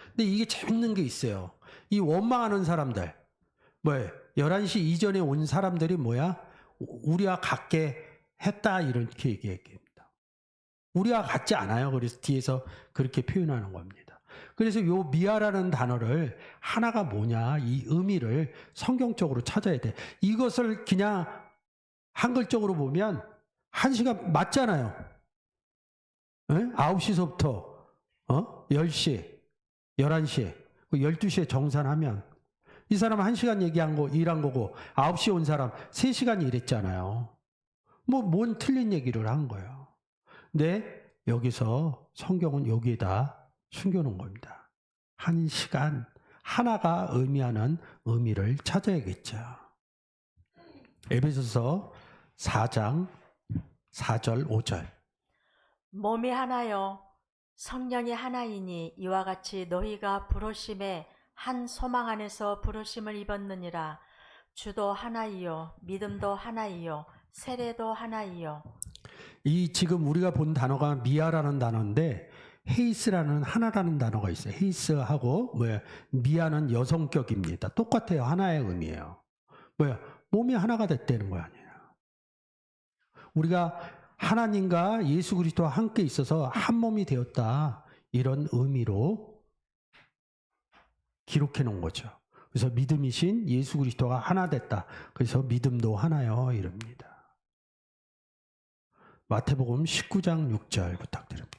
근데 이게 재밌는 게 있어요. 이 원망하는 사람들, 뭐예요? 11시 이전에 온 사람들이 뭐야? 우리와 같게 했다 이렇게 얘기합니다. 우리와 같지 않아요. 그래서 뒤에서 그렇게 표현하는 겁니다. 그래서 요 미아라는 단어를 하나가 뭐냐 이 의미를 성경적으로 찾아야 돼. 이것을 그냥 한글적으로 보면 1시간 맞잖아요. 9시서부터 10시, 11시, 12시에 정산하면 이 사람 1시간 얘기한 거 일한 거고 9시에 온 사람 3시간 일했잖아요. 뭔 틀린 얘기를 한 거예요. 근데 여기서 성경은 여기에다 숨겨놓은 겁니다. 1시간 하나가 의미하는 의미를 찾아야겠죠. 에베소서 4장 4절 5절. 몸이 하나요 성령이 하나이니 이와 같이 너희가 부르심에 한 소망 안에서 부르심을 입었느니라. 주도 하나이요 믿음도 하나이요 세례도 하나이요. 이 지금 우리가 본 단어가 미아라는 단어인데 헤이스라는 하나라는 단어가 있어요. 헤이스하고 미아는 여성격입니다. 똑같아요. 하나의 의미예요. 몸이 하나가 됐다는 거 아니에요. 우리가 하나님과 예수 그리스도와 함께 있어서 한 몸이 되었다. 이런 의미로 기록해 놓은 거죠. 그래서 믿음이신 예수 그리스도가 하나 됐다. 그래서 믿음도 하나요. 이럽니다. 마태복음 19장 6절 부탁드립니다.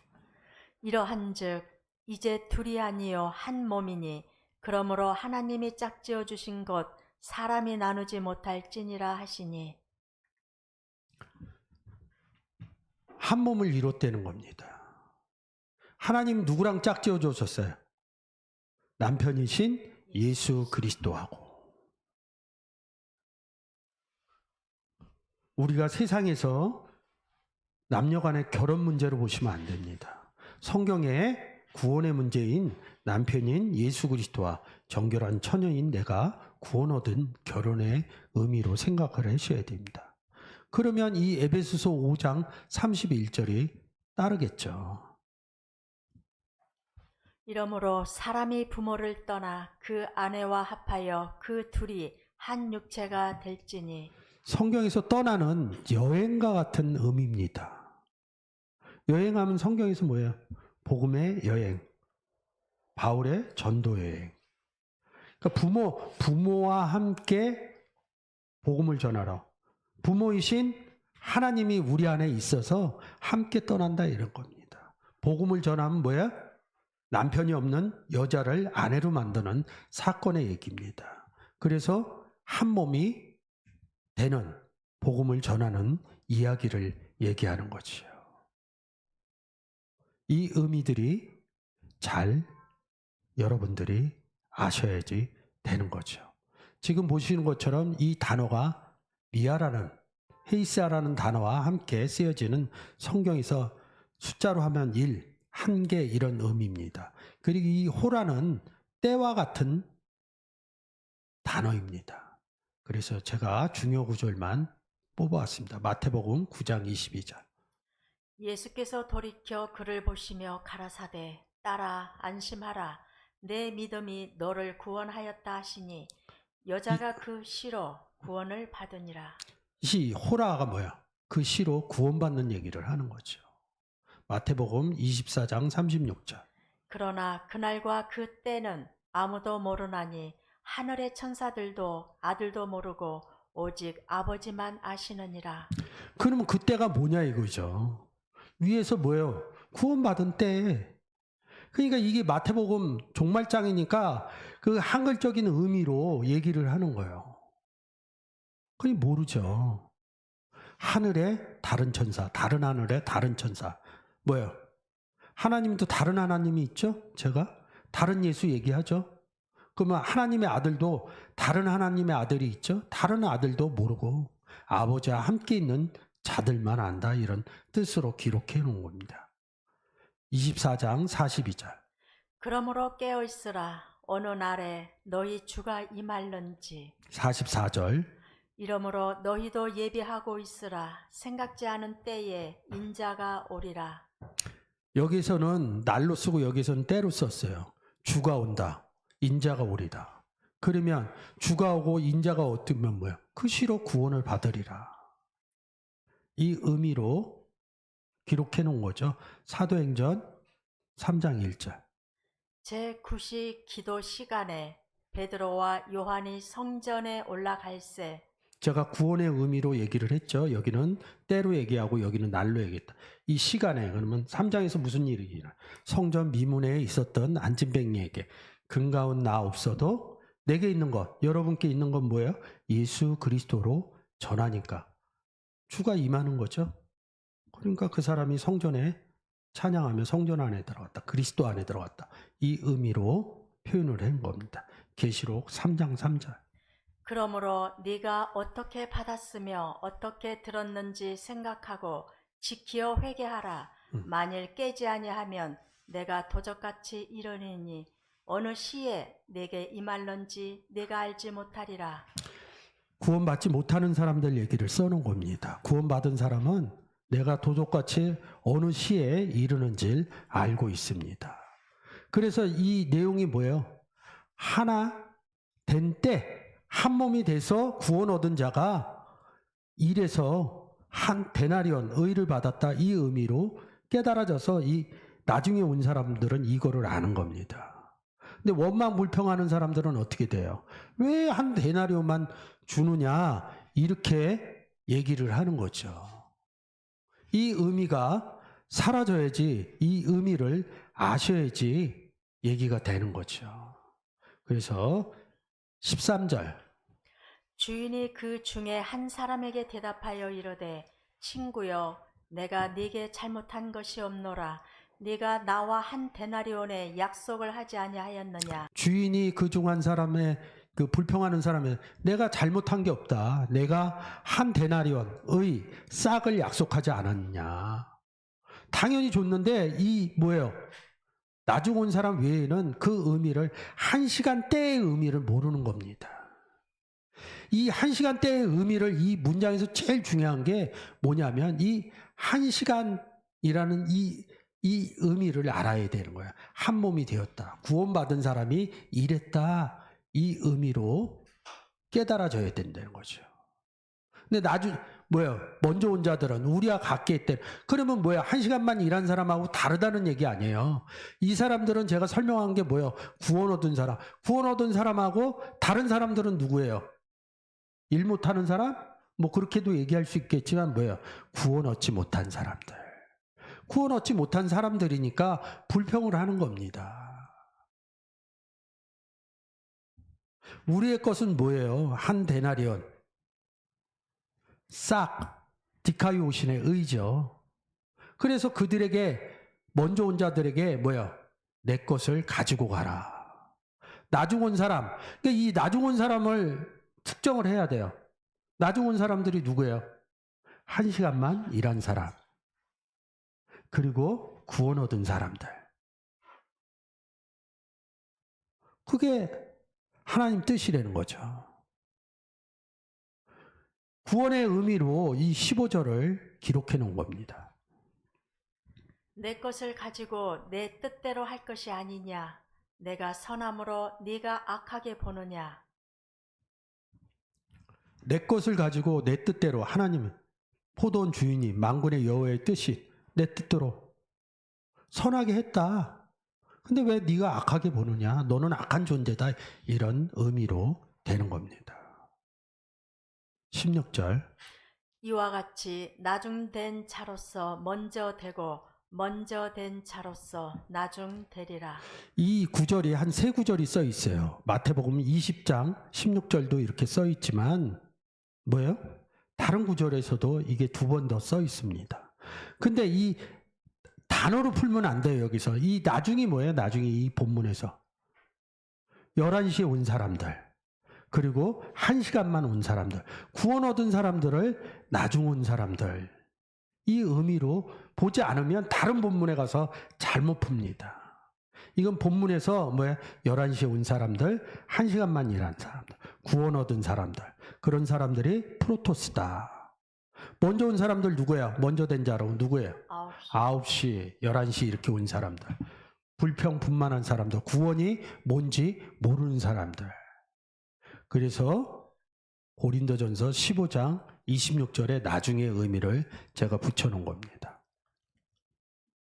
이러한즉 이제 둘이 아니요 한 몸이니 그러므로 하나님이 짝지어 주신 것 사람이 나누지 못할지니라 하시니. 한 몸을 이뤘다는 겁니다. 하나님 누구랑 짝지어 주셨어요? 남편이신 예수 그리스도하고. 우리가 세상에서 남녀 간의 결혼 문제로 보시면 안 됩니다. 성경의 구원의 문제인 남편인 예수 그리스도와 정결한 처녀인 내가 구원 얻은 결혼의 의미로 생각을 하셔야 됩니다. 그러면 이 에베소서 5장 31절이 따르겠죠. 이러므로 사람이 부모를 떠나 그 아내와 합하여 그 둘이 한 육체가 될지니. 성경에서 떠나는 여행과 같은 의미입니다. 여행하면 성경에서 뭐예요? 복음의 여행, 바울의 전도 여행. 그러니까 부모와 함께 복음을 전하러 부모이신 하나님이 우리 안에 있어서 함께 떠난다 이런 겁니다. 복음을 전하면 뭐야? 남편이 없는 여자를 아내로 만드는 사건의 얘기입니다. 그래서 한 몸이 되는 복음을 전하는 이야기를 얘기하는 거지요. 이 의미들이 잘 여러분들이 아셔야지 되는 거죠. 지금 보시는 것처럼 이 단어가 미아라는 헤이스아라는 단어와 함께 쓰여지는 성경에서 숫자로 하면 1, 한개 이런 의미입니다. 그리고 이 호라는 때와 같은 단어입니다. 그래서 제가 중요 구절만 뽑아왔습니다. 마태복음 9장 22절. 예수께서 돌이켜 그를 보시며 가라사대 따라 안심하라 내 믿음이 너를 구원하였다 하시니 여자가 그 시로 구원을 받으니라. 이 호라가 뭐야? 그 시로 구원받는 얘기를 하는 거죠. 마태복음 24장 36절. 그러나 그날과 그 때는 아무도 모르나니 하늘의 천사들도 아들도 모르고 오직 아버지만 아시느니라. 그러면 그때가 뭐냐 이거죠. 위에서 뭐예요? 구원받은 때. 그러니까 이게 마태복음 종말장이니까 그 한글적인 의미로 얘기를 하는 거예요. 그니 모르죠. 하늘에 다른 천사, 다른 하늘에 다른 천사. 뭐예요? 하나님도 다른 하나님이 있죠? 제가 다른 예수 얘기하죠? 그러면 하나님의 아들도 다른 하나님의 아들이 있죠? 다른 아들도 모르고 아버지와 함께 있는 자들만 안다 이런 뜻으로 기록해 놓은 겁니다. 24장 42절. 그러므로 깨어있으라 어느 날에 너희 주가 임할는지 44절. 이러므로 너희도 예비하고 있으라 생각지 않은 때에 인자가 오리라. 여기서는 날로 쓰고 여기서는 때로 썼어요. 주가 온다. 인자가 오리다. 그러면 주가 오고 인자가 오면 뭐야? 그 시로 구원을 받으리라. 이 의미로 기록해 놓은 거죠. 사도행전 3장 1절. 제9시 기도 시간에 베드로와 요한이 성전에 올라갈새 제가 구원의 의미로 얘기를 했죠. 여기는 때로 얘기하고 여기는 날로 얘기했다. 이 시간에 그러면 3장에서 무슨 일이 일어나? 성전 미문에 있었던 안진뱅이에게 근가운 나 없어도 내게 있는 것, 여러분께 있는 건 뭐예요? 예수 그리스도로 전하니까 주가 임하는 거죠. 그러니까 그 사람이 성전에 찬양하며 성전 안에 들어갔다. 그리스도 안에 들어갔다. 이 의미로 표현을 한 겁니다. 계시록 3장 3절. 그러므로 네가 어떻게 받았으며 어떻게 들었는지 생각하고 지키어 회개하라. 만일 깨지 아니하면 내가 도적같이 이르리니 어느 시에 내게 임할런지 내가 알지 못하리라. 구원받지 못하는 사람들 얘기를 써놓은 겁니다. 구원받은 사람은 내가 도적같이 어느 시에 이르는지 알고 있습니다. 그래서 이 내용이 뭐예요? 하나 된 때 한 몸이 돼서 구원 얻은 자가 일에서 한 데나리온 의를 받았다 이 의미로 깨달아져서 이 나중에 온 사람들은 이거를 아는 겁니다. 근데 원망 불평하는 사람들은 어떻게 돼요? 왜 한 데나리온만 주느냐 이렇게 얘기를 하는 거죠. 이 의미가 사라져야지 이 의미를 아셔야지 얘기가 되는 거죠. 그래서 13절. 주인이 그 중에 한 사람에게 대답하여 이르되 친구여 내가 네게 잘못한 것이 없노라. 네가 나와 한 데나리온의 약속을 하지 아니하였느냐. 주인이 그 중 한 사람의 그 불평하는 사람의 내가 잘못한 게 없다. 내가 한 데나리온의 싹을 약속하지 않았냐. 당연히 줬는데 이 뭐예요? 나중 온 사람 외에는 그 의미를 한 시간대의 의미를 모르는 겁니다. 이 한 시간대의 의미를 이 문장에서 제일 중요한 게 뭐냐면 이 한 시간이라는 이 의미를 알아야 되는 거야. 한 몸이 되었다. 구원받은 사람이 이랬다. 이 의미로 깨달아져야 된다는 거죠. 근데 뭐야? 먼저 온 자들은 우리와 같게 했대. 그러면 뭐야? 한 시간만 일한 사람하고 다르다는 얘기 아니에요. 이 사람들은 제가 설명한 게 뭐예요? 구원 얻은 사람. 구원 얻은 사람하고 다른 사람들은 누구예요? 일 못하는 사람? 뭐 그렇게도 얘기할 수 있겠지만 뭐예요? 구원 얻지 못한 사람들. 구원 얻지 못한 사람들이니까 불평을 하는 겁니다. 우리의 것은 뭐예요? 한 데나리온. 싹 디카이오신의 의죠. 그래서 그들에게 먼저 온 자들에게 뭐야? 내 것을 가지고 가라. 나중 온 사람. 그러니까 이 나중 온 사람을 특정을 해야 돼요. 나중 온 사람들이 누구예요? 1시간만 일한 사람. 그리고 구원 얻은 사람들. 그게 하나님 뜻이라는 거죠. 구원의 의미로 이 15절을 기록해 놓은 겁니다. 내 것을 가지고 내 뜻대로 할 것이 아니냐. 내가 선함으로 네가 악하게 보느냐. 내 것을 가지고 내 뜻대로 하나님 포도원 주인이 만군의 여호와의 뜻이 내 뜻대로 선하게 했다. 근데 왜 네가 악하게 보느냐? 너는 악한 존재다. 이런 의미로 되는 겁니다. 16절. 이와 같이 나중된 자로서 먼저 되고 먼저 된 자로서 나중되리라. 이 구절이 한 세 구절이 써 있어요. 마태복음 20장 16절도 이렇게 써 있지만 뭐예요? 다른 구절에서도 이게 두 번 더 써 있습니다. 근데 이 단어로 풀면 안 돼요. 여기서 이 나중이 뭐예요? 나중이 이 본문에서 11시에 온 사람들 그리고 1시간만 온 사람들, 구원 얻은 사람들을 나중 온 사람들, 이 의미로 보지 않으면 다른 본문에 가서 잘못 풉니다. 이건 본문에서 뭐야? 11시에 온 사람들, 1시간만 일한 사람들, 구원 얻은 사람들, 그런 사람들이 프로토스다. 먼저 온 사람들 누구예요? 먼저 된 자로 누구예요? 9시, 11시 이렇게 온 사람들. 불평, 분만한 사람들, 구원이 뭔지 모르는 사람들. 그래서 고린도전서 15장 26절에 나중의 의미를 제가 붙여놓은 겁니다.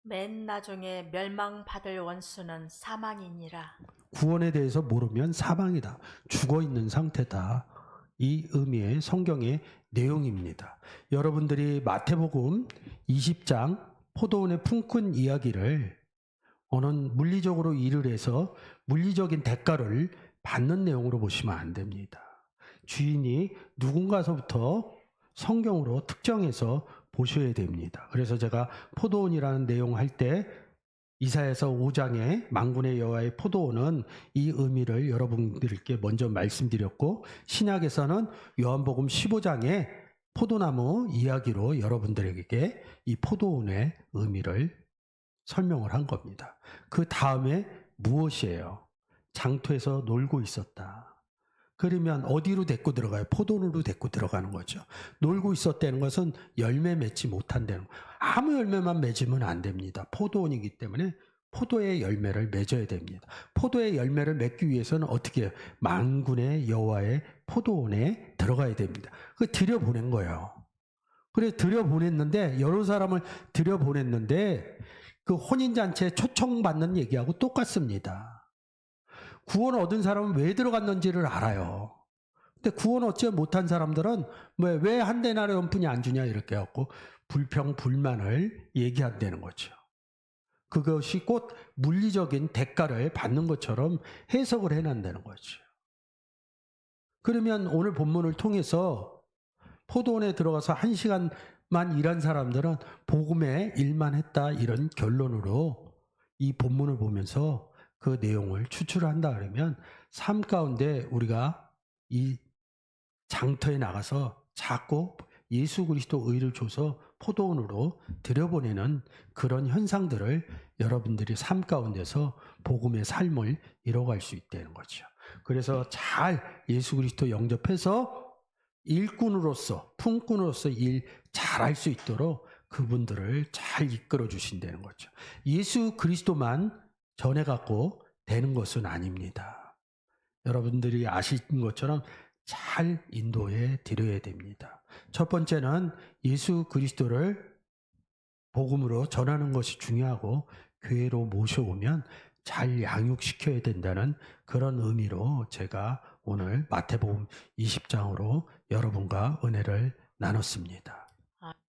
맨 나중에 멸망받을 원수는 사망이니라. 구원에 대해서 모르면 사망이다. 죽어있는 상태다. 이 의미의 성경의 내용입니다. 여러분들이 마태복음 20장 포도원의 품꾼 이야기를 어느 물리적으로 일을 해서 물리적인 대가를 받는 내용으로 보시면 안 됩니다. 주인이 누군가서부터 성경으로 특정해서 보셔야 됩니다. 그래서 제가 포도원이라는 내용 할 때 이사야서 5장의 만군의 여호와의 포도원은 이 의미를 여러분들께 먼저 말씀드렸고, 신약에서는 요한복음 15장의 포도나무 이야기로 여러분들에게 이 포도원의 의미를 설명을 한 겁니다. 그 다음에 무엇이에요? 장터에서 놀고 있었다. 그러면 어디로 데리고 들어가요? 포도원으로 데리고 들어가는 거죠. 놀고 있었다는 것은 열매 맺지 못한다는 거예요. 아무 열매만 맺으면 안 됩니다. 포도원이기 때문에 포도의 열매를 맺어야 됩니다. 포도의 열매를 맺기 위해서는 어떻게 해요? 만군의 여호와의 포도원에 들어가야 됩니다. 그 들여보낸 거예요. 그래서 들여보냈는데, 여러 사람을 들여보냈는데 그 혼인잔치에 초청받는 얘기하고 똑같습니다. 구원 얻은 사람은 왜 들어갔는지를 알아요. 근데 구원 얻지 못한 사람들은 왜 한 데나리온뿐이 안 주냐 이렇게 해갖고 불평, 불만을 얘기한다는 거죠. 그것이 곧 물리적인 대가를 받는 것처럼 해석을 해낸다는 거죠. 그러면 오늘 본문을 통해서 포도원에 들어가서 1시간만 일한 사람들은 복음의 일만 했다, 이런 결론으로 이 본문을 보면서 그 내용을 추출한다 그러면 삶 가운데 우리가 이 장터에 나가서 자꾸 예수 그리스도 의를 줘서 포도원으로 들여보내는 그런 현상들을 여러분들이 삶 가운데서 복음의 삶을 이뤄갈 수 있다는 거죠. 그래서 잘 예수 그리스도 영접해서 일꾼으로서, 품꾼으로서 일 잘할 수 있도록 그분들을 잘 이끌어 주신다는 거죠. 예수 그리스도만 전해갖고 되는 것은 아닙니다. 여러분들이 아시는 것처럼 잘 인도해 드려야 됩니다. 첫 번째는 예수 그리스도를 복음으로 전하는 것이 중요하고, 교회로 모셔오면 잘 양육시켜야 된다는 그런 의미로 제가 오늘 마태복음 20장으로 여러분과 은혜를 나눴습니다.